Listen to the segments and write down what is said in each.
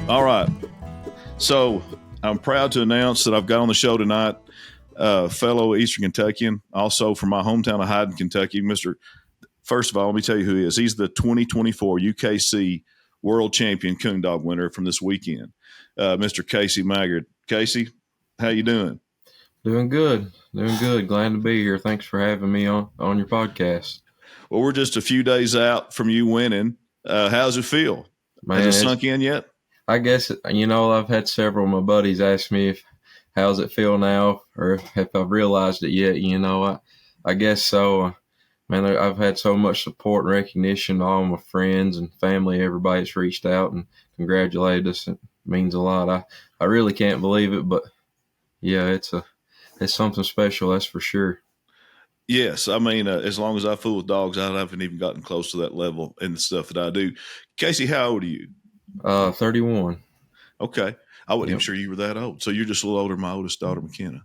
All right. So I'm proud to announce that I've got on the show tonight fellow Eastern Kentuckian, also from my hometown of Hyden, Kentucky. First of all, let me tell you who he is. He's the 2024 UKC World Champion Gundog winner from this weekend, Mr. Casey Maggard. Casey, how you doing? Doing good. Glad to be here. Thanks for having me on your podcast. Well, we're just a few days out from you winning. How's it feel? Man, Has it sunk in yet? I guess, I've had several of my buddies ask me how's it feel now, or if I've realized it yet. I guess so. Man, I've had so much support and recognition. All my friends and family, everybody that's reached out and congratulated us. It means a lot. I really can't believe it, but yeah, it's something special, that's for sure. Yes, I mean, as long as I fool with dogs, I haven't even gotten close to that level in the stuff that I do. Casey, how old are you? 31. Okay. I wasn't even sure you were that old. So you're just a little older than my oldest daughter, McKenna.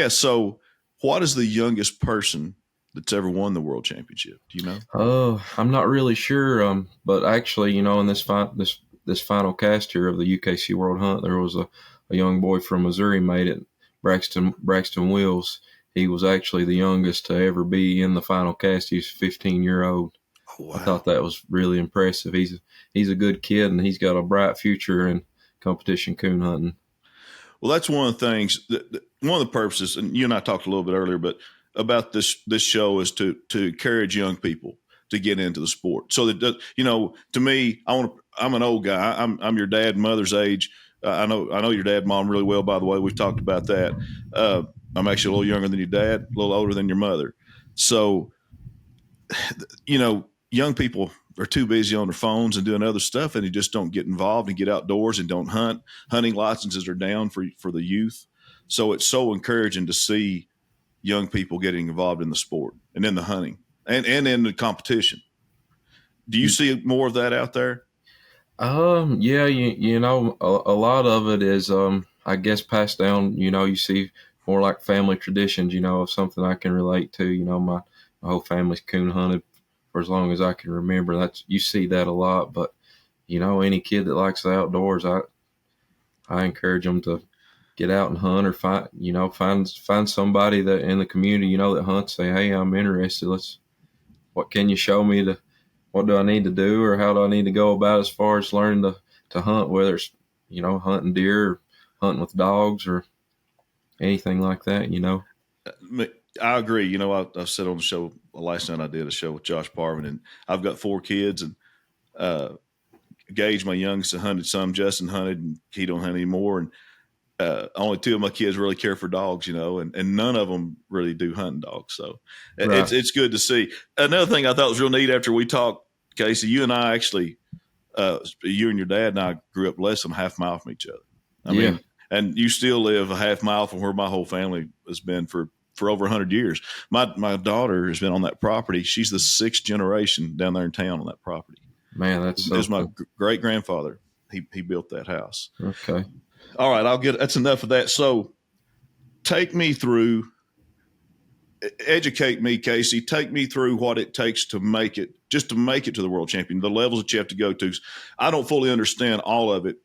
So what is the youngest person that's ever won the world championship? Do you know? I'm not really sure. But actually, in this final cast here of the UKC World Hunt, there was a young boy from Missouri made it, Braxton Wills. He was actually the youngest to ever be in the final cast. He's 15-year-old. Oh, wow. I thought that was really impressive. He's a good kid, and he's got a bright future in competition coon hunting. Well, that's one of the things, one of the purposes, and you and I talked a little bit earlier, but about this show is to encourage young people to get into the sport. So that, to me, I'm an old guy. I'm your dad and mother's age. I know your dad and mom really well, by the way. We've talked about that. I'm actually a little younger than your dad, a little older than your mother. So, young people are too busy on their phones and doing other stuff, and they just don't get involved and get outdoors and don't hunt. Hunting licenses are down for the youth. So it's so encouraging to see young people getting involved in the sport and in the hunting and in the competition. Do you see more of that out there? Yeah, a lot of it is, I guess, passed down. You see more like family traditions, of something I can relate to. My whole family's coon hunted for as long as I can remember. You see that a lot, but any kid that likes the outdoors, I encourage them to get out and hunt, or find somebody that in the community, that hunts. Say, hey, I'm interested. What can you show me what do I need to do, or how do I need to go about as far as learning to hunt, whether it's, hunting deer or hunting with dogs or anything like that, I agree. I said on the show last night, I did a show with Josh Parvin, and I've got 4 kids, and Gage, my youngest, hunted some. Justin hunted, and he don't hunt anymore. And only 2 of my kids really care for dogs, and none of them really do hunting dogs. So right. It's good to see. Another thing I thought was real neat after we talked, Casey, you and I actually, you and your dad and I grew up less than a half mile from each other. I mean, and you still live a half mile from where my whole family has been for over 100 years. My daughter has been on that property. She's the 6th generation down there in town on that property. Man, that's so cool. My great grandfather. He built that house. Okay. All right, that's enough of that. So educate me, Casey. Take me through what it takes to make it to the world champion, the levels that you have to go to. I don't fully understand all of it.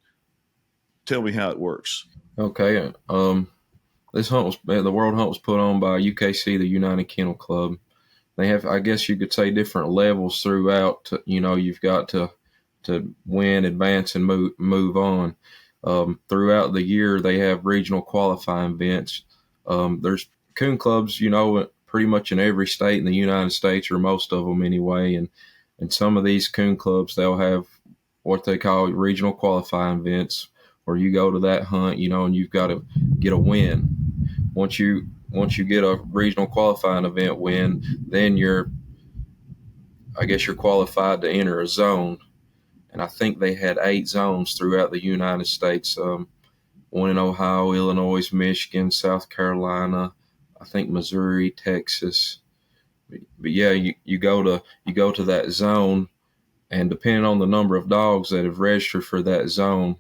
Tell me how it works. Okay. This hunt the world hunt was put on by UKC, the United Kennel Club. They have, I guess you could say, different levels throughout. You've got to win, advance, and move on. Throughout the year, they have regional qualifying events. There's coon clubs, pretty much in every state in the United States, or most of them anyway. And some of these coon clubs, they'll have what they call regional qualifying events, where you go to that hunt, and you've got to get a win. Once you get a regional qualifying event win, then you're qualified to enter a zone. And I think they had 8 zones throughout the United States. One in Ohio, Illinois, Michigan, South Carolina, I think Missouri, Texas. But yeah, you go to that zone, and depending on the number of dogs that have registered for that zone,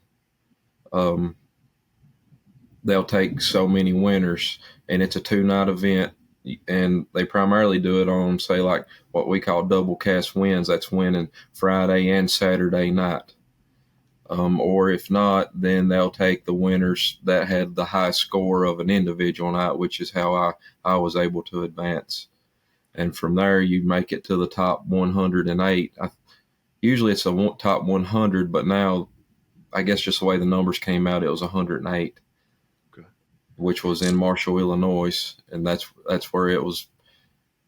they'll take so many winners, and it's a 2-night event, and they primarily do it on, say, like what we call double cast wins. That's winning Friday and Saturday night. Or if not, then they'll take the winners that had the high score of an individual night, which is how I was able to advance. And from there, you make it to the top 108. Usually it's a top 100, but now I guess just the way the numbers came out, it was 108, Okay. which was in Marshall, Illinois, and that's where it was.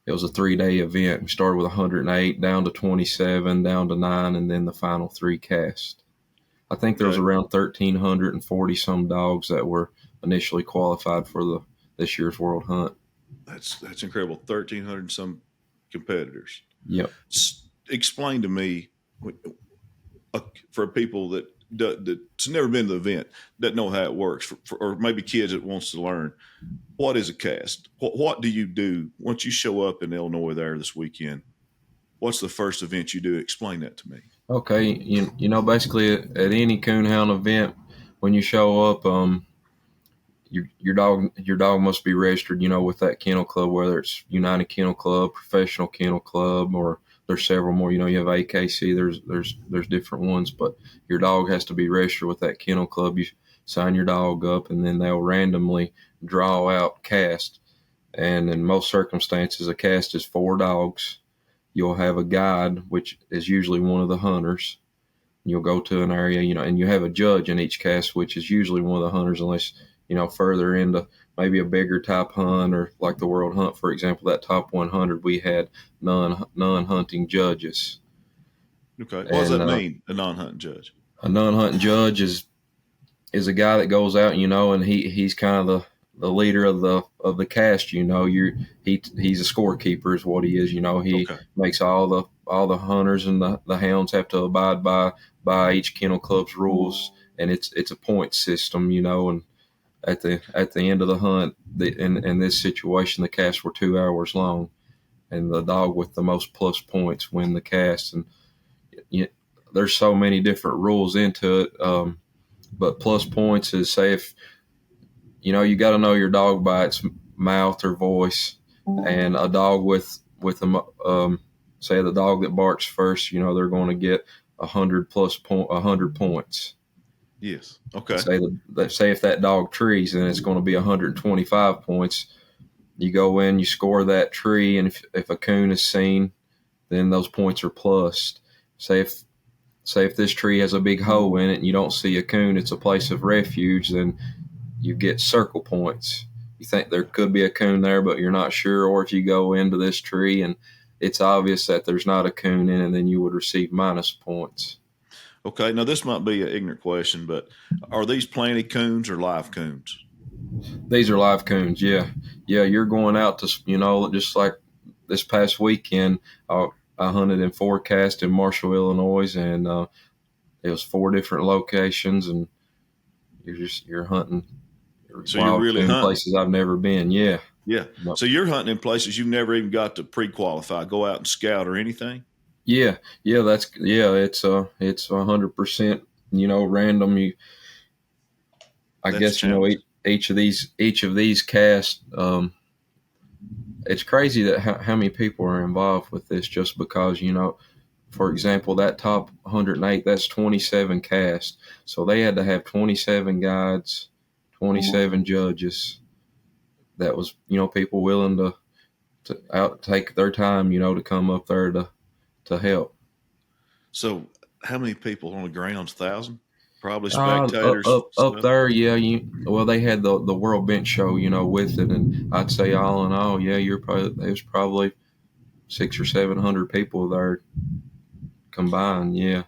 It was a 3-day event. We started with 108, down to 27, down to 9, and then the final 3 cast. I think there was around 1,340 some dogs that were initially qualified for this year's World Hunt. That's incredible. 1,300 some competitors. Yep. Explain to me, for people that's never been to the event, doesn't know how it works, or maybe kids that wants to learn, what is a cast? What do you do once you show up in Illinois there this weekend? What's the first event you do? Explain that to me. Okay, you know, basically at any coonhound event, when you show up, your dog must be registered, you know, with that kennel club, whether it's United Kennel Club, Professional Kennel Club, or there's several more. You know, you have AKC. There's different ones, but your dog has to be registered with that kennel club. You sign your dog up, and then they'll randomly draw out cast. And in most circumstances, a cast is 4 dogs. You'll have a guide, which is usually one of the hunters. You'll go to an area, you know, and you have a judge in each cast, which is usually one of the hunters, unless, you know, further into maybe a bigger type hunt, or like the World Hunt, for example, that top 100, we had non-hunting judges. Okay. What does that mean, a non-hunting judge? A non-hunting judge is a guy that goes out, you know, and he's kind of the leader of the cast, you know. He's a scorekeeper is what he is, you know. He makes all the hunters and the hounds have to abide by each kennel club's rules, and it's a point system, you know. And at the end of the hunt, in this situation, the casts were 2 hours long, and the dog with the most plus points win the cast. And there's so many different rules into it, but plus points is, say, if you know, you got to know your dog by its mouth or voice, and a dog with say the dog that barks first, you know, they're going to get 100 points. Yes. Okay. Say if that dog trees, then it's going to be 125 points. You go in, you score that tree, and if a coon is seen, then those points are plussed. Say if this tree has a big hole in it and you don't see a coon, it's a place of refuge, then you get circle points. You think there could be a coon there, but you're not sure. Or if you go into this tree and it's obvious that there's not a coon in it, then you would receive minus points. Okay, now this might be an ignorant question, but are these planted coons or live coons? These are live coons, yeah. Yeah, you're going out to, you know, just like this past weekend, I hunted in 4 casts in Marshall, Illinois, and it was 4 different locations, and you're hunting. So you're really hunting places I've never been, yeah. Yeah. Yep. So you're hunting in places you've never even got to pre-qualify, go out and scout or anything? Yeah, it's 100%, you know, random. I guess, you know, each of these casts, it's crazy that how many people are involved with this, just because, you know, for example, that top 108, that's 27 casts. So they had to have 27 guides, 27 judges. That was, you know, people willing to take their time, you know, to come up there to help. So how many people on the ground? 1,000? Probably spectators up there. Yeah. They had the World Bench Show, you know, with it, and I'd say all in all, yeah, there's probably 600 or 700 people there combined. Yeah.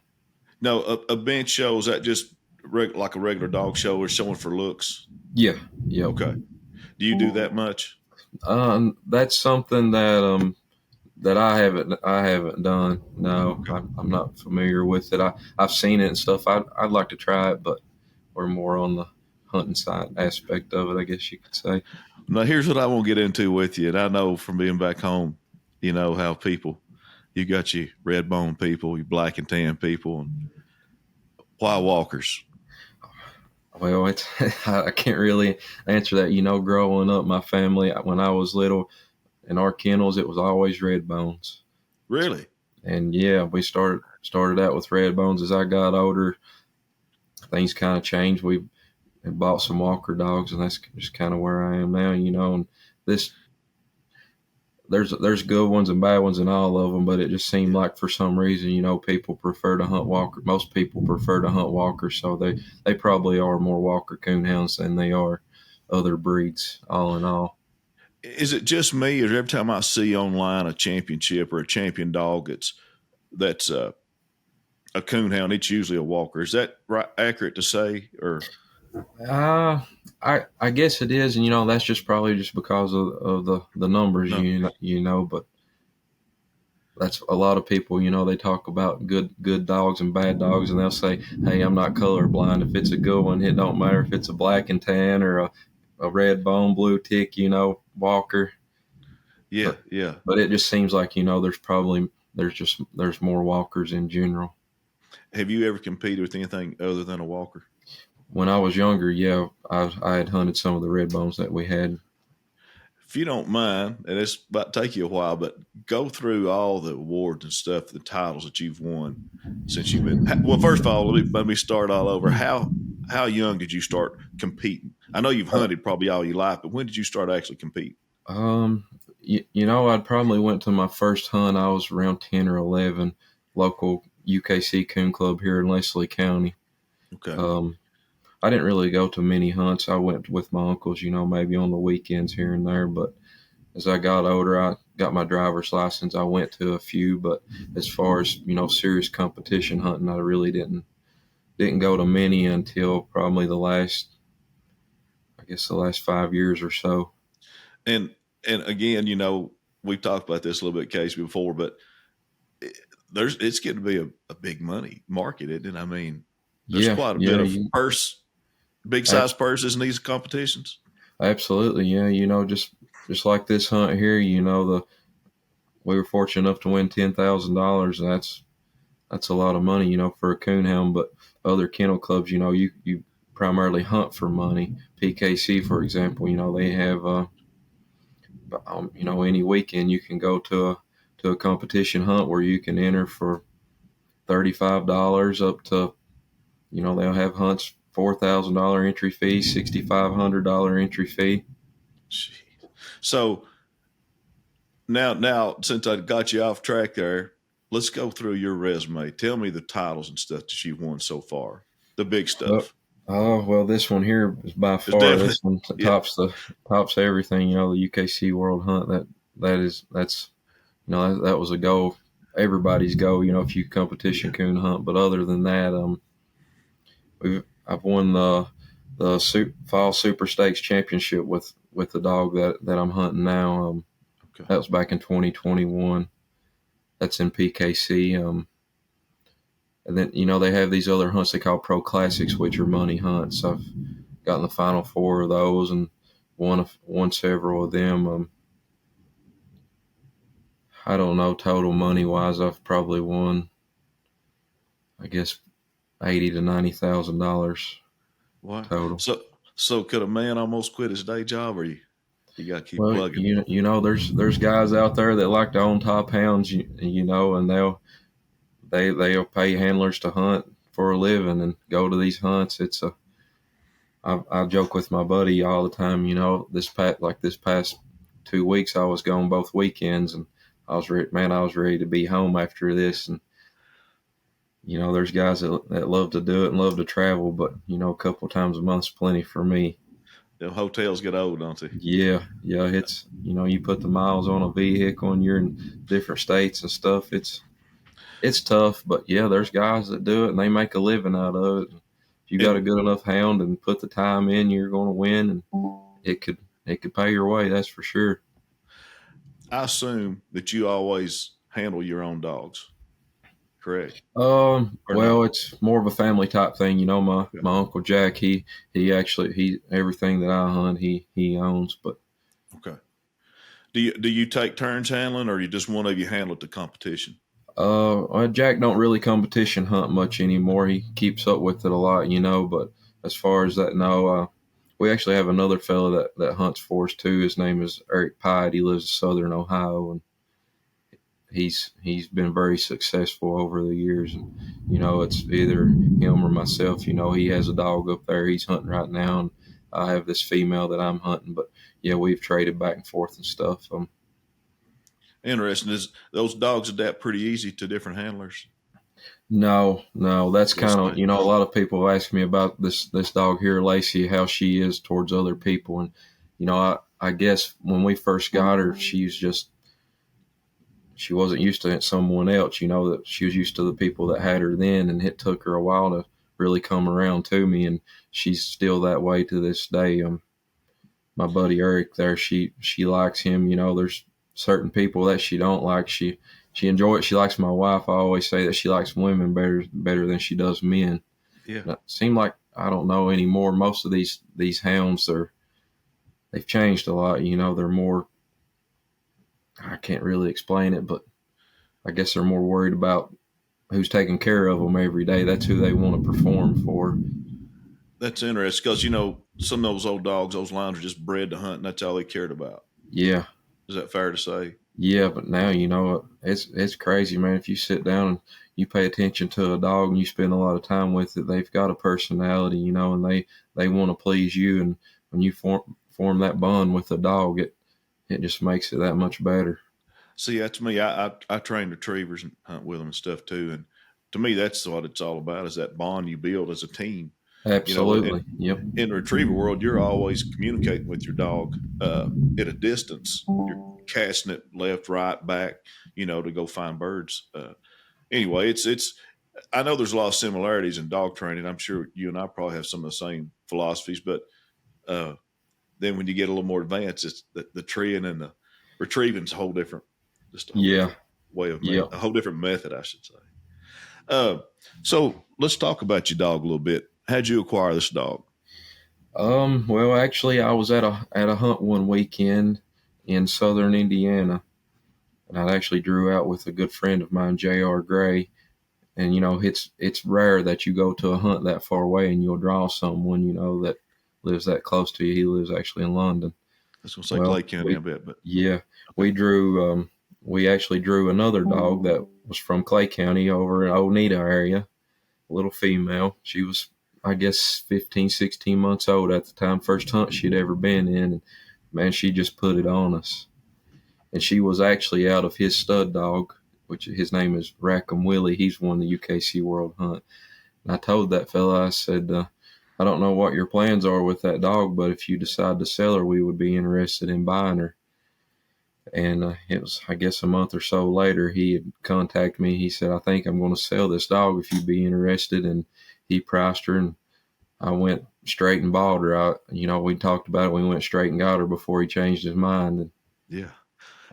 No, a bench show, is that just like a regular dog show, or showing for looks? Yeah. Yeah. Okay. Do you do that much? That's something that I haven't done. No, okay. I'm not familiar with it. I've seen it and stuff. I'd like to try it, but we're more on the hunting side aspect of it, I guess you could say. Now, here's what I want to get into with you. And I know from being back home, you know, how you got your red bone people, your black and tan people, and why walkers? Well, I can't really answer that. You know, growing up, my family, when I was little, in our kennels, it was always red bones. Really? And yeah, we started out with red bones. As I got older, things kind of changed. We bought some Walker dogs, and that's just kind of where I am now. And this there's good ones and bad ones in all of them, but it just seemed like for some reason, people prefer to hunt Walker. Most people prefer to hunt Walker, so they probably are more Walker coonhounds than they are other breeds. All in all, Is it just me, or every time I see online a championship or a champion dog, that's a coonhound, it's usually a Walker? Is that right? Accurate to say, or I guess it is, and that's just probably just because of the numbers, no? but that's a lot of people, they talk about good dogs and bad dogs, and they'll say, hey, I'm not colorblind. If it's a good one, it don't matter if it's a black and tan or a red bone blue tick, Walker. Yeah, yeah. But it just seems like, there's more Walkers in general. Have you ever competed with anything other than a Walker? When I was younger, yeah, I had hunted some of the red bones that we had. If you don't mind, and it's about to take you a while, but go through all the awards and stuff, the titles that you've won since you've been. Well, first of all, let me start all over. How young did you start competing? I know you've hunted probably all your life, but when did you start actually competing? I'd probably went to my first hunt. I was around 10 or 11, local UKC Coon Club here in Leslie County. Okay. I didn't really go to many hunts. I went with my uncles, maybe on the weekends here and there. But as I got older, I got my driver's license. I went to a few, but as far as, serious competition hunting, I really didn't go to many until probably the last 5 years or so. And again, we've talked about this a little bit, Casey, before, but it's getting to be a big money market, isn't it? I mean, there's quite a bit of purse. Big size purses in these competitions. Absolutely, yeah. Just like this hunt here, we were fortunate enough to win $10,000. That's a lot of money, for a coonhound. But other kennel clubs, you primarily hunt for money. PKC, for example, they have, any weekend you can go to a competition hunt where you can enter for $35 up to, they'll have hunts. $4,000 entry fee, $6,500 entry fee. Jeez. So now, since I got you off track there, let's go through your resume. Tell me the titles and stuff that you've won so far, the big stuff. Well, this one here is by far this one tops everything. The UKC World Hunt that was a goal, everybody's goal. If you competition coon hunt, but other than that, I've won the Fall Super Stakes Championship with the dog that I'm hunting now. Okay. That was back in 2021. That's in PKC. And then they have these other hunts they call Pro Classics, which are money hunts. I've gotten the final 4 of those and won several of them. I don't know, total money wise, I've probably won, I guess, $80,000 to $90,000 total. So could a man almost quit his day job, or you got to keep plugging? There's guys out there that like to own top hounds, and they'll pay handlers to hunt for a living and go to these hunts. I joke with my buddy all the time. This past 2 weeks, I was gone both weekends, and I was ready to be home after this. And there's guys that love to do it and love to travel, but a couple of times a month's plenty for me. The hotels get old, don't they? Yeah. It's you put the miles on a vehicle and you're in different states and stuff. It's tough, but yeah, there's guys that do it and they make a living out of it. If you got a good enough hound and put the time in, you're going to win, and it could pay your way. That's for sure. I assume that you always handle your own dogs, correct? Well, it's more of a family type thing. My Uncle Jack, he everything that I hunt, he owns. But okay, do you take turns handling, or you just one of you handle it to competition? Jack don't really competition hunt much anymore. He keeps up with it a lot, But as far as that, no. We actually have another fellow that hunts for us too. His name is Eric Pide. He lives in Southern Ohio, and he's been very successful over the years. And it's either him or myself. He has a dog up there he's hunting right now, and I have this female that I'm hunting. But yeah, we've traded back and forth and stuff. Interesting. Is those dogs adapt pretty easy to different handlers? No, that's Yes, kind of, mate. a lot of people ask me about this dog here, Lacey, how she is towards other people. And, I guess when we first got her, she wasn't used to someone else, that she was used to the people that had her then. And it took her a while to really come around to me. And she's still that way to this day. My buddy Eric there, she likes him. There's certain people that she don't like. She enjoys it. She likes my wife. I always say that she likes women better than she does men. Yeah. It seems like, I don't know anymore. Most of these hounds they've changed a lot. They're more, I can't really explain it, but I guess they're more worried about who's taking care of them every day. That's who they want to perform for. That's interesting because, some of those old dogs, those lions are just bred to hunt, and that's all they cared about. Yeah. Is that fair to say? Yeah, but now it's crazy, man. If you sit down and you pay attention to a dog and you spend a lot of time with it, they've got a personality, and they want to please you. And when you form that bond with a dog, it just makes it that much better. See, that's me. I train retrievers and hunt with them and stuff too. And to me, that's what it's all about, is that bond you build as a team. Absolutely. Yep. In the retriever world, you're always communicating with your dog at a distance. You're casting it left, right, back, to go find birds. Anyway, it's. I know there's a lot of similarities in dog training. I'm sure you and I probably have some of the same philosophies, but then when you get a little more advanced, it's the treeing and the retrieving is a whole different, just a whole different way of Yeah. a whole different method, I should say. So let's talk about your dog a little bit. How'd you acquire this dog? Well, actually, I was at a hunt one weekend in southern Indiana, and I actually drew out with a good friend of mine, J.R. Gray. And it's rare that you go to a hunt that far away and you'll draw someone that lives that close to you. He lives actually in London. I was going to say Clay County a bit, but yeah, we drew. We actually drew another dog that was from Clay County over in Oneida area, a little female. She was, I guess, 15, 16 months old at the time, first hunt she'd ever been in. And man, she just put it on us. And she was actually out of his stud dog, which his name is Rackham Willie. He's won the UKC World Hunt. And I told that fella, I said, I don't know what your plans are with that dog, but if you decide to sell her, we would be interested in buying her. And it was, I guess, a month or so later, he had contacted me. He said, I think I'm going to sell this dog if you'd be interested. And he priced her, and I went straight and bought her. We talked about it. We went straight and got her before he changed his mind. And yeah,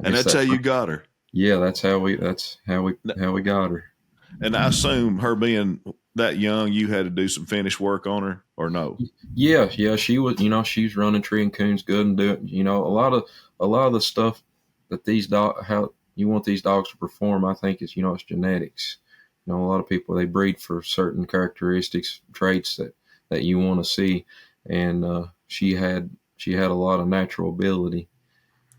and that's how you got her. Yeah, that's how we got her. And I assume her being that young, you had to do some finish work on her, or no? Yeah, she was. She's running tree and coons good and doing. A lot of the stuff that how you want these dogs to perform, I think is it's genetics. A lot of people, they breed for certain characteristics, traits that you want to see, and she had a lot of natural ability,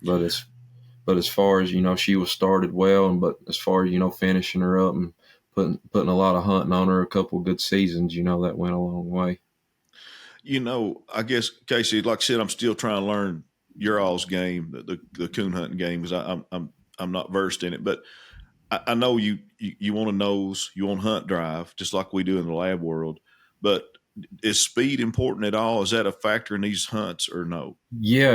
but as far as she was started well, but as far as finishing her up and putting a lot of hunting on her, a couple of good seasons, that went a long way. I guess, Casey, like I said, I'm still trying to learn your all's game, the coon hunting game, because I'm not versed in it. But I know you want to nose, you want hunt drive, just like we do in the lab world. But is speed important at all? Is that a factor in these hunts or no? Yeah,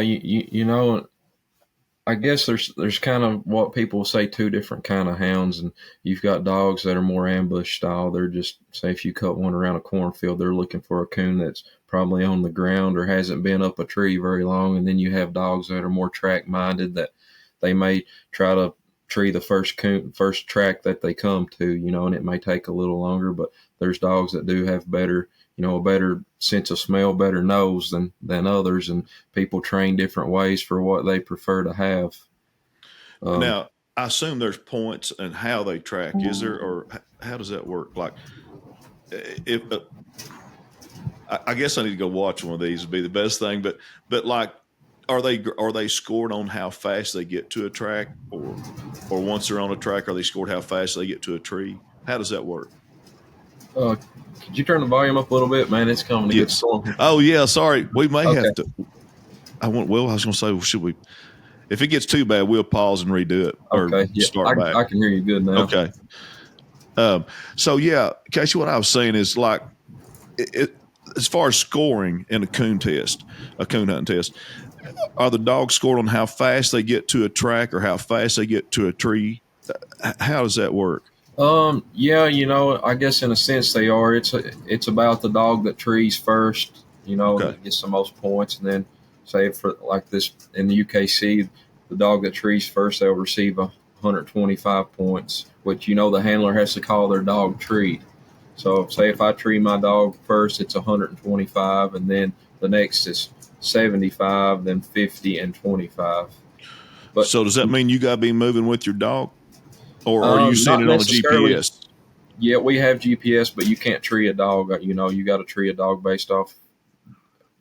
I guess there's kind of what people say two different kind of hounds, and you've got dogs that are more ambush style. They're just, say if you cut one around a cornfield, they're looking for a coon that's probably on the ground or hasn't been up a tree very long. And then you have dogs that are more track minded, that they may try to tree the first track that they come to, and it may take a little longer. But there's dogs that do have better, a better sense of smell, better nose than others, and people train different ways for what they prefer to have. Now, I assume there's points in how they track. Is there, or how does that work? Like, if I guess I need to go watch one of these would be the best thing. But like, are they scored on how fast they get to a track, or once they're on a track, are they scored how fast they get to a tree? How does that work? Could you turn the volume up a little bit, man? It's coming to good Yes. storm here. Oh yeah. Sorry, we may Okay. have to. I was going to say, well, should we? If it gets too bad, we'll pause and redo it or Okay. Yeah, start back. I can hear you good now. Okay. So yeah, Casey, what I was saying is like, as far as scoring in a coon hunting test, are the dogs scored on how fast they get to a track or how fast they get to a tree? How does that work? Yeah, I guess in a sense they are. It's about the dog that trees first, Okay. that gets the most points, and then say for like this in the UKC, the dog that trees first, they'll receive 125 points, which the handler has to call their dog treed. So say if I tree my dog first, it's 125, and then the next is 75, then 50 and 25. But so does that mean you got to be moving with your dog, or are you seeing it on a GPS? Yeah, we have GPS, but you can't tree a dog. You got to tree a dog based off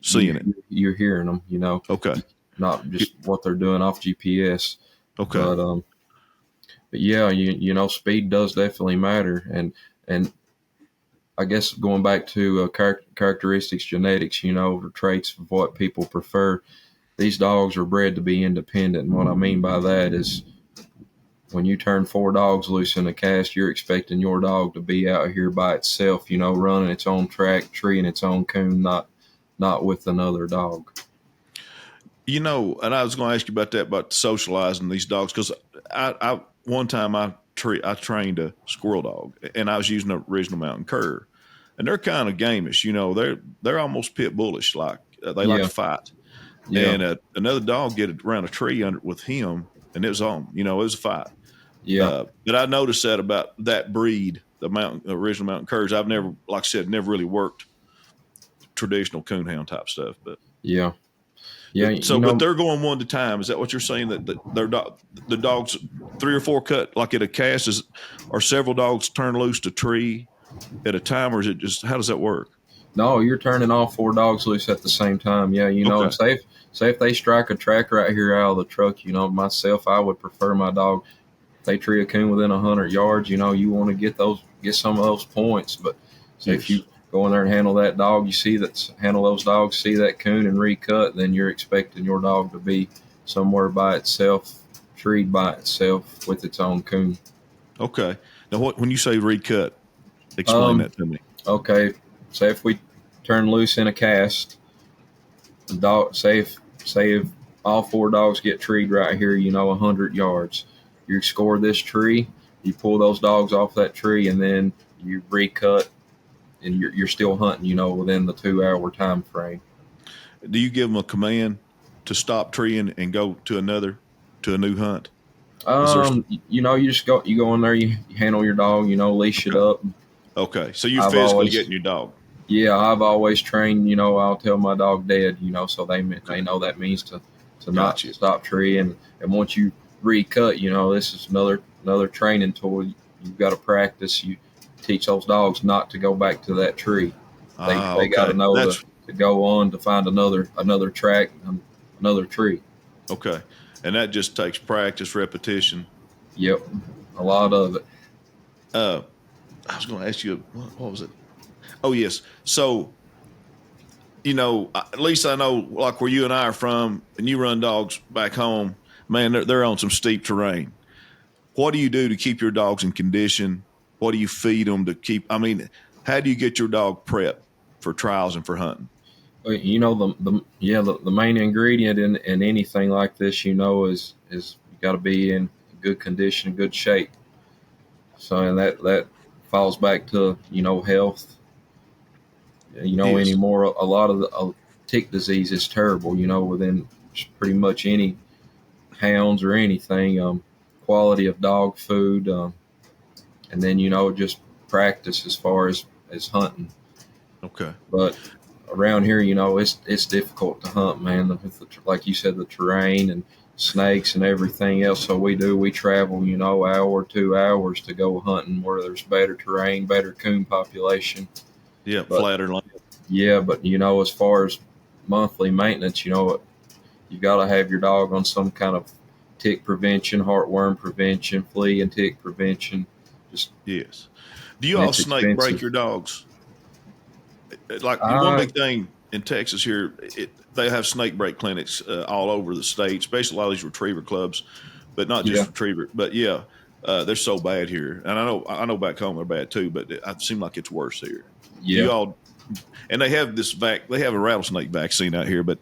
seeing it. You're hearing them. Okay. Not just what they're doing off GPS. Okay. But yeah, speed does definitely matter, and I guess going back to characteristics, genetics, the traits of what people prefer. These dogs are bred to be independent, and what I mean by that is when you turn 4 dogs loose in a cast, you're expecting your dog to be out here by itself, running its own track, treeing its own coon, not with another dog. And I was going to ask you about socializing these dogs, because I one time I trained a squirrel dog, and I was using an original mountain cur, and they're kind of gamish. They're almost pit bullish, like they like to fight. Yeah. And another dog get around a tree with him, and it was on. It was a fight. Yeah. But I noticed that about that breed, the original mountain curs. I've never, like I said, never really worked traditional coonhound type stuff. But yeah. But they're going one at a time. Is that what you're saying? That the dogs 3 or 4 cut like at a cast are several dogs turn loose to tree at a time, or is it just, how does that work? No, you're turning all 4 dogs loose at the same time. Yeah, Okay. Say if they strike a track right here out of the truck, myself, I would prefer my dog. If they tree a coon within 100 yards, you want to get some of those points. But if you go in there and handle that dog, handle those dogs, see that coon and recut, then you're expecting your dog to be somewhere by itself, treed by itself with its own coon. Okay. Now, when you say recut, explain that to me. Okay. Say if we turn loose in a cast, the dog, say if all 4 dogs get treed right here, 100 yards, you score this tree, you pull those dogs off that tree, and then you recut, and you're still hunting, within the 2-hour time frame. Do you give them a command to stop treeing and go to a new hunt? You just go in there, you handle your dog, leash it up. Okay, so you're physically getting your dog. Yeah, I've always trained, I'll tell my dog dead, so they know that means to not stop treeing. And once you recut, this is another training tool. You've got to practice. You teach those dogs not to go back to that tree. They got to know to go on to find another track, another tree. Okay, and that just takes practice, repetition. Yep, a lot of it. I was going to ask you, what was it? Oh, yes. So, at least I know, like where you and I are from, and you run dogs back home, man, they're on some steep terrain. What do you do to keep your dogs in condition? What do you feed them to keep? I mean, how do you get your dog prepped for trials and for hunting? The main ingredient in anything like this, is you got to be in good condition, good shape. So, and that falls back to health. Yes. Anymore, a lot of the tick disease is terrible. Within pretty much any hounds or anything. Quality of dog food, and then just practice as far as hunting. Okay. But around here, it's difficult to hunt, man. Like you said, the terrain and snakes and everything else. So we travel, hour, 2 hours to go hunting where there's better terrain, better coon population. Yeah, flatter land. Yeah, but as far as monthly maintenance, You got to have your dog on some kind of tick prevention, heartworm prevention, flea and tick prevention. Just Yes. Do you and all it's snake break expensive. your dogs? Like one I big thing in Texas here, they have snake break clinics all over the state, especially a lot of these retriever clubs, but not yeah just retriever. But yeah, they're so bad here, and I know back home they're bad too, but it seems like it's worse here. Do yeah you all? And they have they have a rattlesnake vaccine out here, but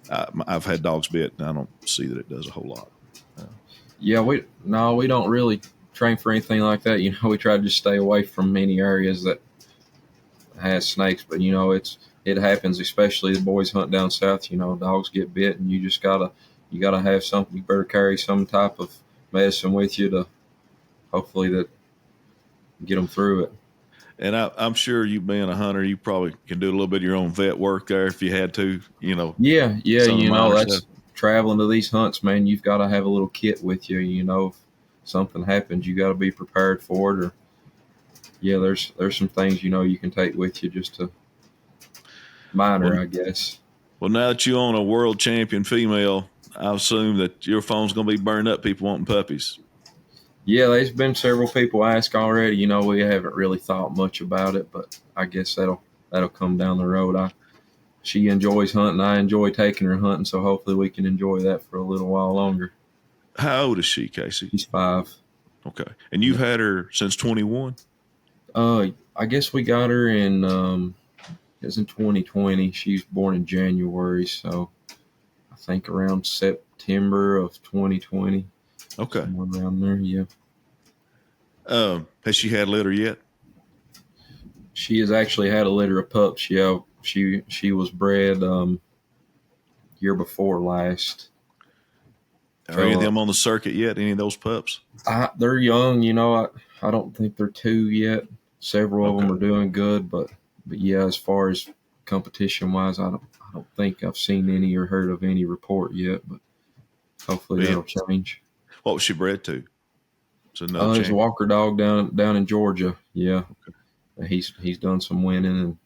I've had dogs bit, and I don't see that it does a whole lot. yeah we don't really train for anything like that. We try to just stay away from any areas that has snakes. But it happens, especially the boys hunt down south. Dogs get bit, and you gotta have something. You better carry some type of medicine with you to hopefully that get them through it. And I'm sure you being a hunter, you probably can do a little bit of your own vet work there if you had to. Yeah. Some of the minor stuff. That's traveling to these hunts, man. You've got to have a little kit with you. If something happens, you got to be prepared for it. Or yeah, there's some things you can take with you just to minor, Well, I guess. well, now that you own a world champion female, I assume that your phone's going to be burned up. People wanting puppies. Yeah, there's been several people ask already. We haven't really thought much about it, but I guess that'll come down the road. She enjoys hunting. I enjoy taking her hunting, so hopefully we can enjoy that for a little while longer. How old is she, Casey? She's 5. Okay, and you've had her since 21. I guess we got her it was in 2020. She's born in January, so I think around September of 2020, Okay. somewhere around there. Yeah. Has she had litter yet? She has actually had a litter of pups. Yeah, she was bred year before last. Are any of So them on the circuit yet? Any of those pups? they're young. I don't think they're 2 yet. Several of them Okay. are doing good, but yeah, as far as competition wise, I don't think I've seen any or heard of any report yet. But hopefully Man, that'll change. what was she bred to? It's another There's a champion. Walker dog down in Georgia. Yeah, he's done some winning, and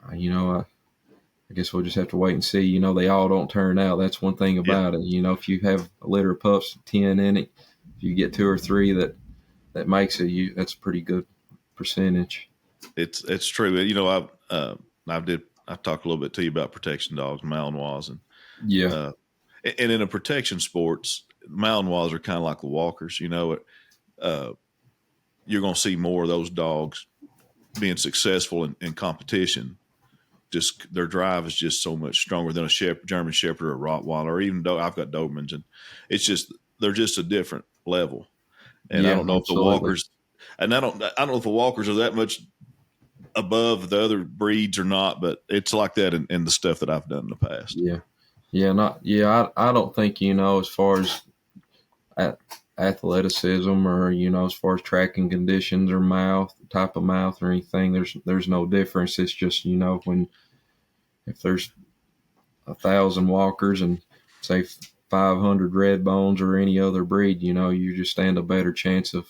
I guess we'll just have to wait and see. They all don't turn out. That's one thing Yeah, about it. If you have a litter of pups, 10 in it, if you get 2 or 3 that makes it, that's a pretty good percentage. it's true. I talked a little bit to you about protection dogs, Malinois, Yeah, uh, and in a protection sports, Malinois are kind of like the walkers. Uh, you're going to see more of those dogs being successful in competition. Just their drive is just so much stronger than a German Shepherd or a Rottweiler, or even though I've got Dobermans, and it's just they're just a different level. And I yeah, don't know if the absolutely. walkers, and I don't know if the walkers are that much above the other breeds or not, but it's like that in the stuff that I've done in the past. Yeah, yeah, not yeah. I don't think as far as at athleticism or as far as tracking conditions or type of mouth or anything. There's no difference. It's just when if there's 1,000 walkers and say 500 red bones or any other breed, you just stand a better chance of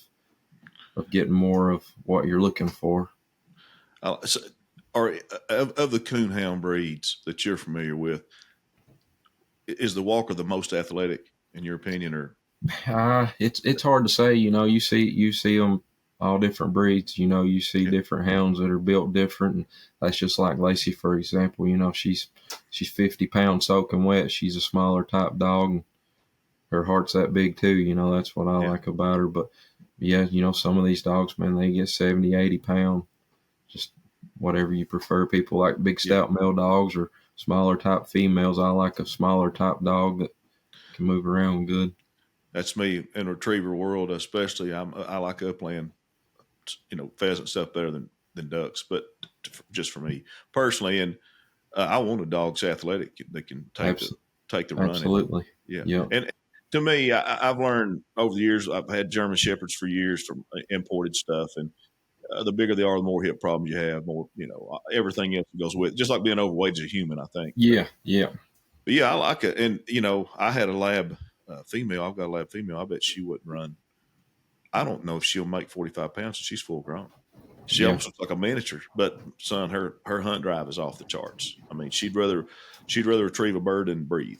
getting more of what you're looking for. So, or of the coonhound breeds that you're familiar with, is the walker the most athletic in your opinion, or It's hard to say. You see them all different breeds. You see yeah, different hounds that are built different. And that's just like Lacey, for example. She's 50 pounds soaking wet. She's a smaller type dog. And her heart's that big too. That's what I yeah, like about her. But yeah, some of these dogs, man, they get 70, 80 pound. Just whatever you prefer. People like big yeah, stout male dogs or smaller type females. I like a smaller type dog that can move around good. that's me in retriever world, especially. I like upland, pheasant stuff better than ducks, but just for me personally, and I want a dog's athletic that can Abs- take the running. Absolutely. Yeah, Yep. and to me, I've learned over the years. I've had German shepherds for years from imported stuff, and the bigger they are, the more hip problems you have, more everything else that goes with it. Just like being overweight as a human, I think. Yeah. Yeah. But yeah, I like it, and I had a lab female. I've got a lab female. I bet she wouldn't run. I don't know if she'll make 45 pounds, and she's full grown. She Yeah. almost looks like a miniature, but son, her hunt drive is off the charts. I mean, she'd rather she'd rather retrieve a bird than breathe.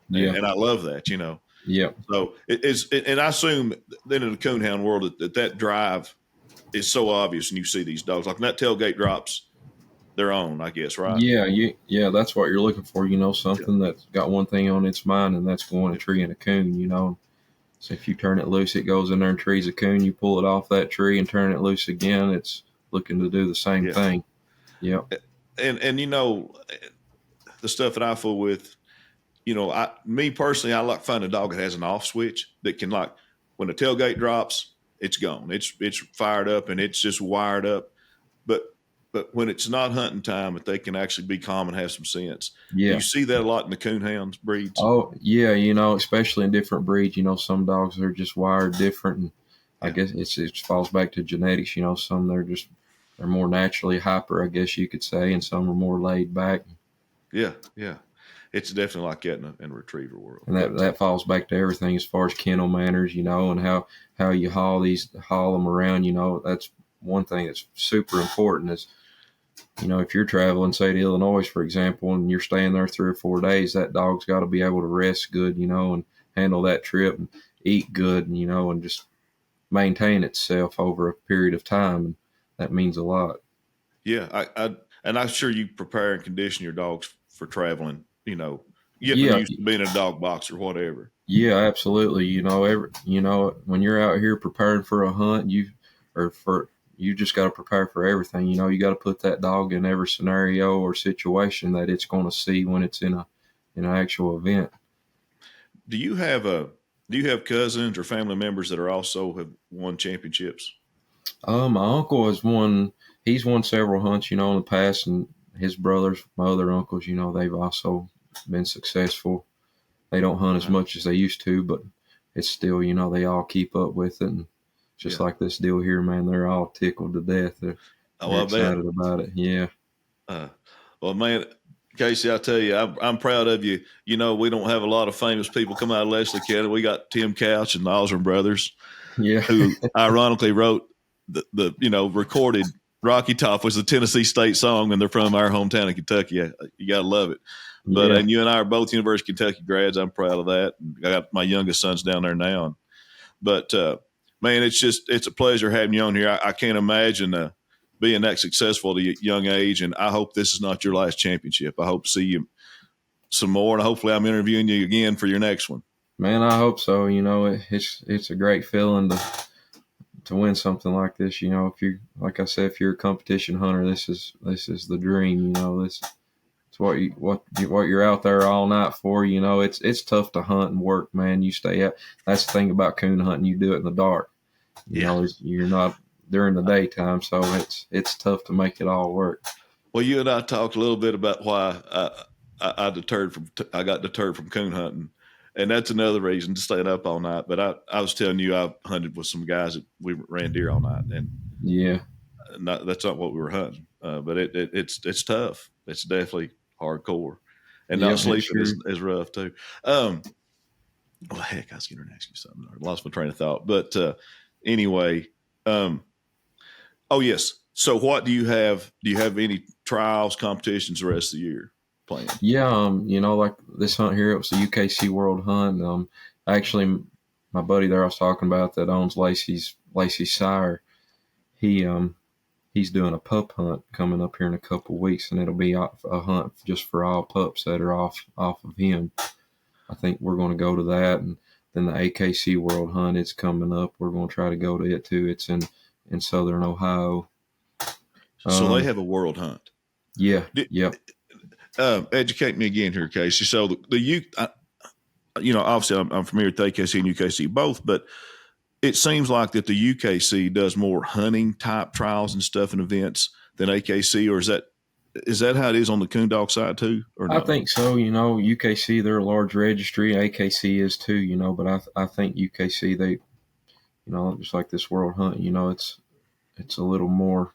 Yeah. And I love that, you know. Yeah. So and I assume then in the coonhound world that drive is so obvious when you see these dogs. Like when that tailgate drops, they're on, I guess, right? Yeah, that's what you're looking for, something that's got one thing on its mind, and that's going to tree and a coon. So if you turn it loose, it goes in there and trees a coon. You pull it off that tree and turn it loose again, it's looking to do the same thing. Yep. And the stuff that I fool with, me personally, I like finding a dog that has an off switch that can, like, when the tailgate drops, it's gone. It's fired up and it's just wired up. But when it's not hunting time, that they can actually be calm and have some sense. Yeah. You see that a lot in the coonhounds breeds. Oh yeah, especially in different breeds. Some dogs are just wired different, and I guess it falls back to genetics. Some they're more naturally hyper, I guess you could say, and some are more laid back. Yeah. It's definitely like that in the retriever world. And that falls back to everything as far as kennel manners, and how you haul them around. That's one thing that's super important is, if you're traveling, say to Illinois, for example, and you're staying there 3 or 4 days, that dog's got to be able to rest good, and handle that trip and eat good, and just maintain itself over a period of time. And that means a lot. Yeah. And I'm sure you prepare and condition your dogs for traveling, getting them used to being in a dog box or whatever. Yeah, absolutely. When you're out here preparing for a hunt, you just got to prepare for everything. You got to put that dog in every scenario or situation that it's going to see when it's in an actual event. Do you have cousins or family members that are also have won championships? My uncle has won. He's won several hunts, in the past, and his brothers, my other uncles, they've also been successful. They don't hunt as much as they used to, but it's still, they all keep up with it. And just like this deal here, man, they're all tickled to death. They're excited about it. Yeah. Well, man, Casey, I tell you, I'm proud of you. We don't have a lot of famous people come out of Leslie County. We got Tim Couch and the Osborne brothers, who ironically wrote the recorded Rocky Top was the Tennessee State song, and they're from our hometown in Kentucky. You got to love it. But and you and I are both University of Kentucky grads. I'm proud of that. I got my youngest son's down there now. But man, it's a pleasure having you on here. I can't imagine being that successful at a young age, and I hope this is not your last championship. I hope to see you some more, and hopefully I'm interviewing you again for your next one. Man, I hope so. It's a great feeling to win something like this. If you, like I said, if you're a competition hunter, this is the dream. It's what you're out there all night for. It's tough to hunt and work, man. You stay out. That's the thing about coon hunting. You do it in the dark. You're not during the daytime, so it's tough to make it all work. Well, you and I talked a little bit about why I got deterred from coon hunting, and that's another reason to staying up all night. But I was telling you, I hunted with some guys that we ran deer all night, and that's not what we were hunting. But it's tough. It's definitely hardcore, and not sleeping is rough too. Well, heck, I was going to ask you something. I lost my train of thought. But anyway, oh yes. So what do you have? Do you have any trials, competitions the rest of the year planned? Yeah, like this hunt here, it was the UKC World Hunt. Actually, my buddy there I was talking about that owns Lacey's sire, he's doing a pup hunt coming up here in a couple of weeks, and it'll be a hunt just for all pups that are off of him. I think we're going to go to that, and then the AKC World Hunt, it's coming up. We're going to try to go to it too. It's in southern Ohio. So they have a world hunt. Yeah. Yep. Educate me again here, Casey. So obviously I'm familiar with AKC and UKC both, but it seems like that the UKC does more hunting type trials and stuff and events than AKC, or is that how it is on the Gundog side too? Or no? I think so. UKC, they're a large registry. AKC is too. But I think UKC, they, just like this World Hunt, it's a little more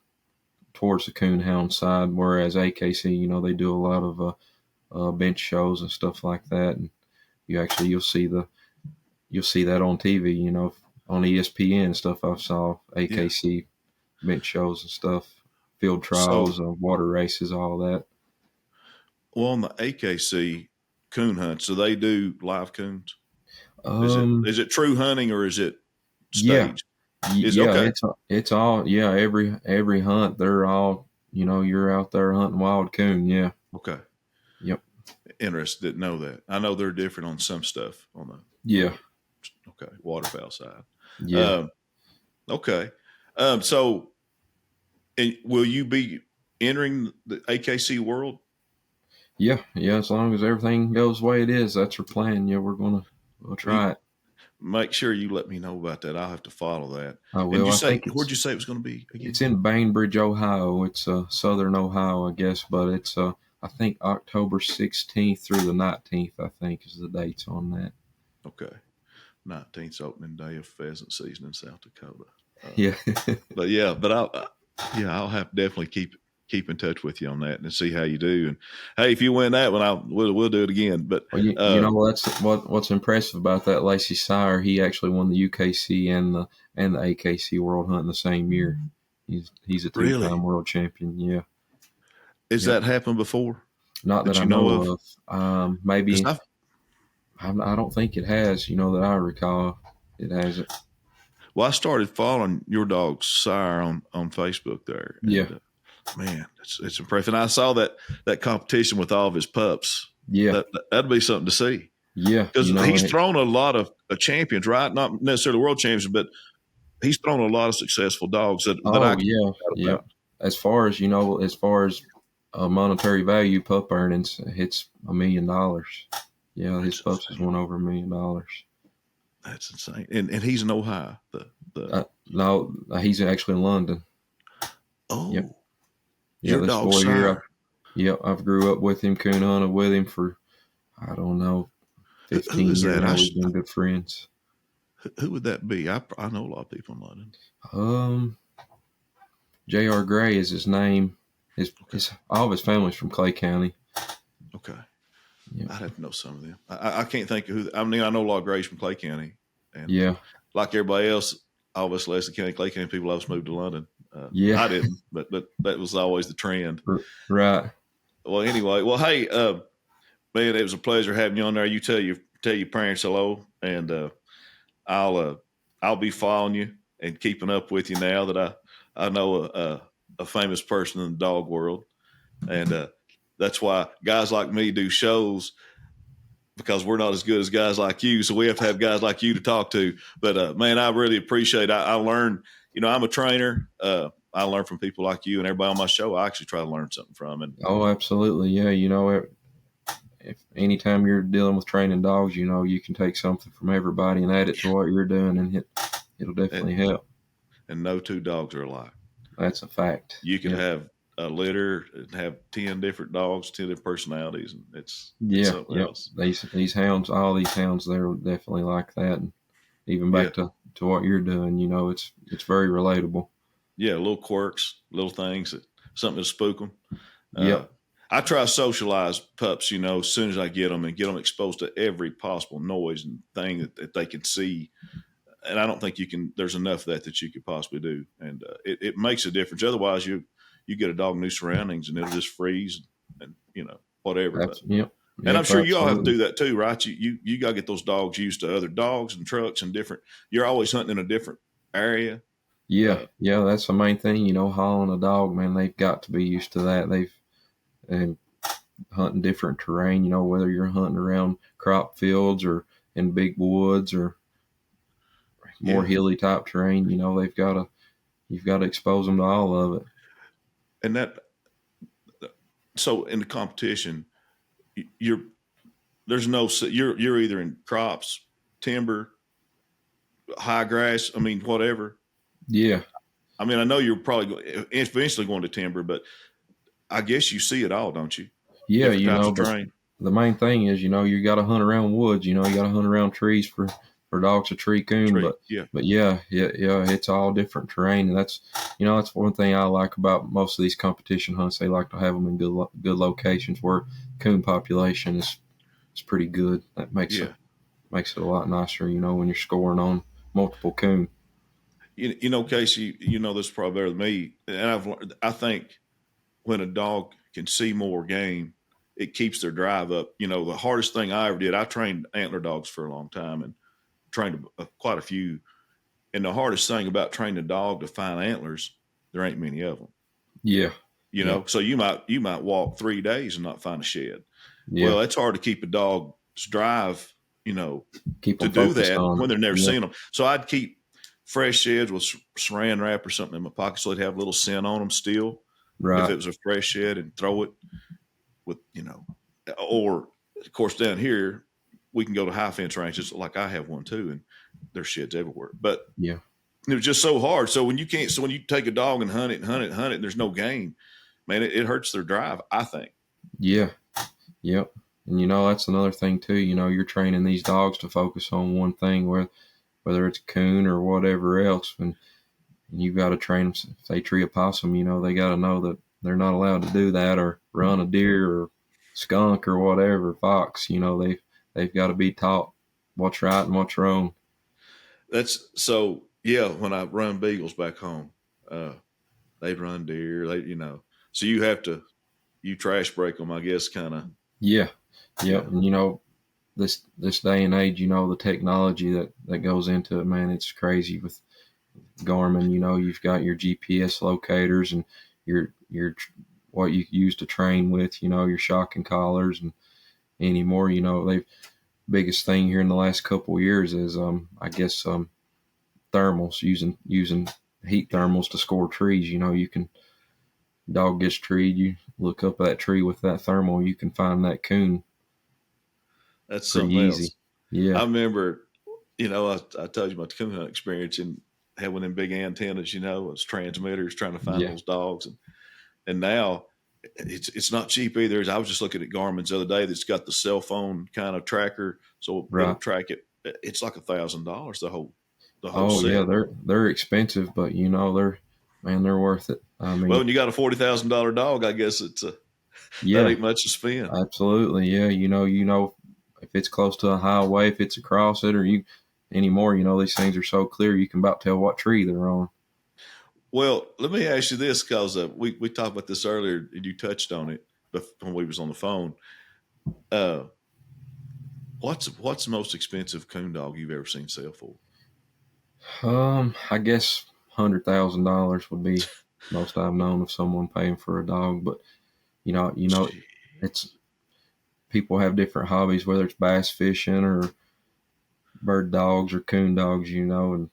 towards the coonhound side, whereas AKC, they do a lot of bench shows and stuff like that, and you'll see that on TV, on ESPN and stuff. I saw AKC bench shows and stuff, field trials, water races, all that. Well, on the AKC coon hunt, so they do live coons. Um, Is it true hunting or is it yeah, staged? Is yeah, okay. it's all yeah. Every hunt, they're all you're out there hunting wild coon. Yeah, Okay. yep, Interested. Didn't know that. I know they're different on some stuff on yeah, okay, waterfowl side. yeah, Um, okay. So and will you be entering the AKC world? yeah, yeah. As long as everything goes the way it is, that's our plan. Yeah, we'll You try it. make sure you let me know about that. I'll have to follow that. I And will. you I say think where'd you say it was going to be it's again? in Bainbridge, Ohio. It's southern Ohio, I guess, but it's I think October 16th through the 19th. I think is the dates on that. Okay. 19th opening day of pheasant season in South Dakota. Yeah, But yeah, I'll have to definitely keep in touch with you on that and see how you do. And hey, if you win that one, we'll do it again. But well, you know that's what's impressive about that Lacey Sire. He actually won the UKC and the AKC World Hunt in the same year. He's a really, two-time world champion. Yeah, has yep. that happened before Not that that I you know know of? of. Because Maybe I don't think it has. That I recall, it hasn't. I started following your dog's sire on Facebook there, Yeah, and man, it's impressive. And I saw that competition with all of his pups. yeah, That'd be something to see yeah. because he's thrown a lot of champions, right? Not necessarily world champions, but he's thrown a lot of successful dogs that I Oh can yeah, out yeah. about. As far as monetary value, pup earnings hits $1 million. Yeah, his That's pups has insane. won over $1 million. That's insane. And he's in Ohio. The No, he's actually in London. Yep, oh, yeah. your This dog boy here, sire. yep, I've grew up with him, coon hunted with him for I don't know, Who 15 is years that? now. We've been good friends. Who would that be? I know a lot of people in London. Um, J.R. Gray is his name. Okay, His all of his family's from Clay County. okay. Yep. I'd have to know some of them. I can't think of who. I mean, I know a lot of Grays from Clay County, and Yeah, like everybody else, obviously, Leslie County, Clay County people always moved to London. yeah, I didn't, but that was always the trend. right. Well, anyway, well, hey, man, it was a pleasure having you on there. You tell your parents hello, and I'll be following you and keeping up with you now that I know a famous person in the dog world, and that's why guys like me do shows because we're not as good as guys like you. So we have to have guys like you to talk to. But man, I really appreciate it. I learned, I'm a trainer. I learn from people like you and everybody on my show. I actually try to learn something from. And Oh, absolutely. Yeah, if anytime you're dealing with training dogs, you can take something from everybody and add it to what you're doing, and it'll definitely help. and no two dogs are alike. That's a fact. You could Yep. have a litter and have 10 different dogs, 10 different personalities, and it's Yeah, something yep. else. These hounds, all these hounds, they're definitely like that. And even Yeah. back to what you're doing, it's very relatable. Yeah, little quirks, little things something to spook them. Yep. I try to socialize pups, as soon as I get them and get them exposed to every possible noise and thing that they can see. And I don't think there's enough of that you could possibly do. And it makes a difference. Otherwise, you get a dog in new surroundings and it'll just freeze and whatever. That's, yep. And I'm Yep, sure you all have to absolutely. do that too, right? You got to get those dogs used to other dogs and trucks and different. You're always hunting in a different area. Yeah, yeah, that's the main thing. Hauling a dog, man, they've got to be used to that. And hunting different terrain. Whether you're hunting around crop fields or in big woods or more Yeah. hilly type terrain. You've got to expose them to all of it. And so in the competition, you're you're either in crops, timber, high grass. I mean, whatever. Yeah, I mean, I know you're probably eventually going to timber, but I guess you see it all, don't you? yeah. Different types of terrain. The main thing is, you got to hunt around woods. You got to hunt around trees for dogs to tree coon. Tree. Yeah. But yeah, it's all different terrain, and that's one thing I like about most of these competition hunts. They like to have them in good locations where coon population is pretty good. That makes Yeah. it a lot nicer. When you're scoring on multiple coon. Casey, this is probably better than me. And I think when a dog can see more game, it keeps their drive up. You know, the hardest thing I ever did, I trained antler dogs for a long time and trained quite a few. And the hardest thing about training a dog to find antlers, there ain't many of them. Yeah. You Yeah. know, so you might walk 3 days and not find a shed. Yeah. Well, it's hard to keep a dog's drive, you know, Keep to them do focused that on when it. they're never Yeah. seen them. So I'd keep fresh sheds with saran wrap or something in my pocket so they'd have a little scent on them still if Right. it was a fresh shed, and throw it with, you know, or of course down here we can go to high fence ranches like I have one too, and there's sheds everywhere. But Yeah. it was just so hard. So when you take a dog and hunt it, and there's no game, man, it hurts their drive, I think. Yeah. Yep. And you know, that's another thing too. You know, you're training these dogs to focus on one thing, whether it's coon or whatever else. And you've got to train them. If they tree a possum, you know, they got to know that they're not allowed to do that, or run a deer or skunk or whatever, fox. You know, they've got to be taught what's right and what's wrong. That's so, yeah. When I run beagles back home, they'd run deer. So you trash break them, I guess, kind of. Yeah. Yep. Yeah. And you know, this day and age, you know, the technology that goes into it, man, it's crazy with Garmin. You know, you've got your GPS locators and your what you use to train with, you know, your shocking collars. And anymore, you know, they've biggest thing here in the last couple of years is I guess thermals, using heat thermals to score trees. You know, you can, dog gets treed, you look up that tree with that thermal, you can find that coon That's pretty something easy. else. I Yeah. remember, you know, I told you about the coon hunt experience and had one of them big antennas, you know, as transmitters trying to find Yeah. those dogs. And now it's not cheap either. I was just looking at Garmin's the other day that's got the cell phone kind of tracker, so it'll Right. track it. It's like $1,000 the whole Oh set. yeah, they're expensive, but you know, they're worth it. I mean, Well, when you got a $40,000 dog, I guess that yeah, ain't much to spend. absolutely. Yeah. You know, if it's close to a highway, if it's across it, or you anymore, you know, these things are so clear, you can about tell what tree they're on. Well, let me ask you this, because we talked about this earlier and you touched on it when we was on the phone. What's the most expensive coon dog you've ever seen sell for? I guess $100,000 would be most I've known of someone paying for a dog. But you know, Gee. it's people have different hobbies, whether it's bass fishing or bird dogs or coon dogs. You know, and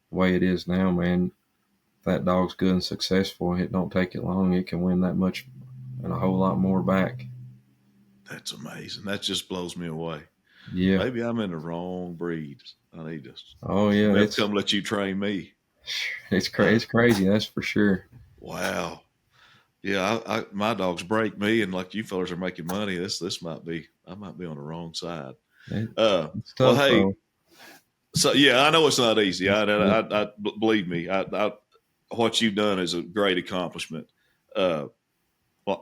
the way it is now, man, if that dog's good and successful, it don't take it long. It can win that much and a whole lot more back. That's amazing. That just blows me away. Yeah. Maybe I'm in the wrong breed. I need to Oh yeah, maybe come let you train me. It's crazy. That's for sure. Wow. Yeah, my dogs break me, and like you fellas are making money. This I might be on the wrong side. It's Well, tough hey, though. so yeah, I know it's not easy. I believe me. What you've done is a great accomplishment. Well,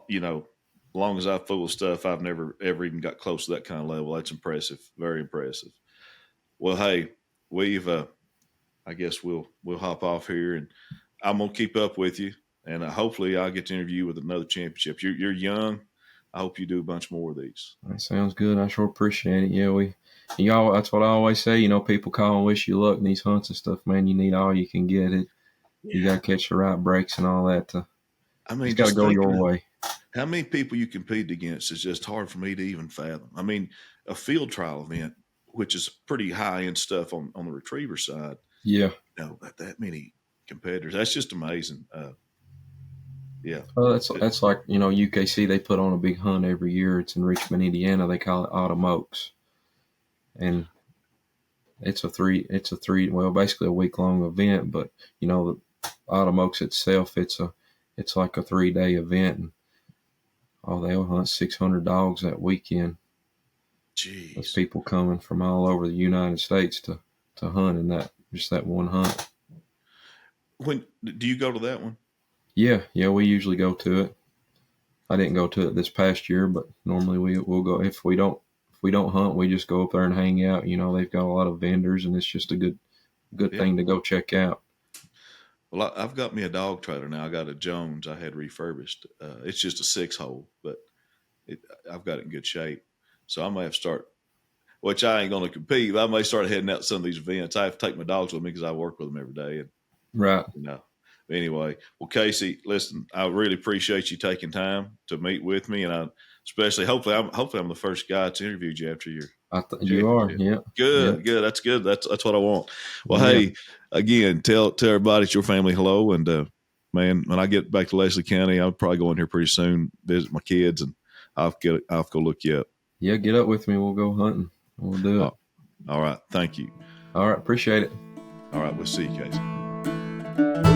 you know, as long as I fool with stuff, I've never ever even got close to that kind of level. That's impressive, very impressive. Well, hey, we've I guess we'll hop off here, and I'm gonna keep up with you, and hopefully I'll get to interview you with another championship. You're young. I hope you do a bunch more of these. That sounds good. I sure appreciate it. Yeah, y'all. That's what I always say. You know, people call and wish you luck in these hunts and stuff. Man, you need all you can get. It. You got to catch the right breaks and all that. I mean, It's got to just go thinking your way. how many people you compete against is just hard for me to even fathom. I mean, a field trial event, which is pretty high end stuff on the retriever side. Yeah. You know, that many competitors. That's just amazing. Yeah. Well, that's like, you know, UKC, they put on a big hunt every year. It's in Richmond, Indiana. They call it Autumn Oaks, and it's a three. Well, basically a week long event. But you know, the Autumn Oaks itself, it's like a 3-day event. And, they'll hunt 600 dogs that weekend. There's Jeez. people coming from all over the United States to hunt in that one hunt. When do you go to that one? Yeah, we usually go to it. I didn't go to it this past year, but normally we'll go. If we don't hunt, we just go up there and hang out. You know, they've got a lot of vendors, and it's just a good Yeah. thing to go check out. Well, I've got me a dog trailer now. I got a Jones I had refurbished. It's just a 6-hole, but I've got it in good shape. So I may have to start, which I ain't going to compete, but I may start heading out to some of these events. I have to take my dogs with me because I work with them every day. And, Right. Anyway, well, Casey, listen, I really appreciate you taking time to meet with me. And I especially, hopefully I'm the first guy to interview you after your You are. Yeah. Good. That's good. That's what I want. Well, Yeah. hey, again, tell everybody it's your family hello. And, man, when I get back to Leslie County, I'll probably go in here pretty soon, visit my kids, and I'll go look you up. Yeah. Get up with me. We'll go hunting. We'll do it. All right. Thank you. All right. Appreciate it. All right. We'll see you, Casey.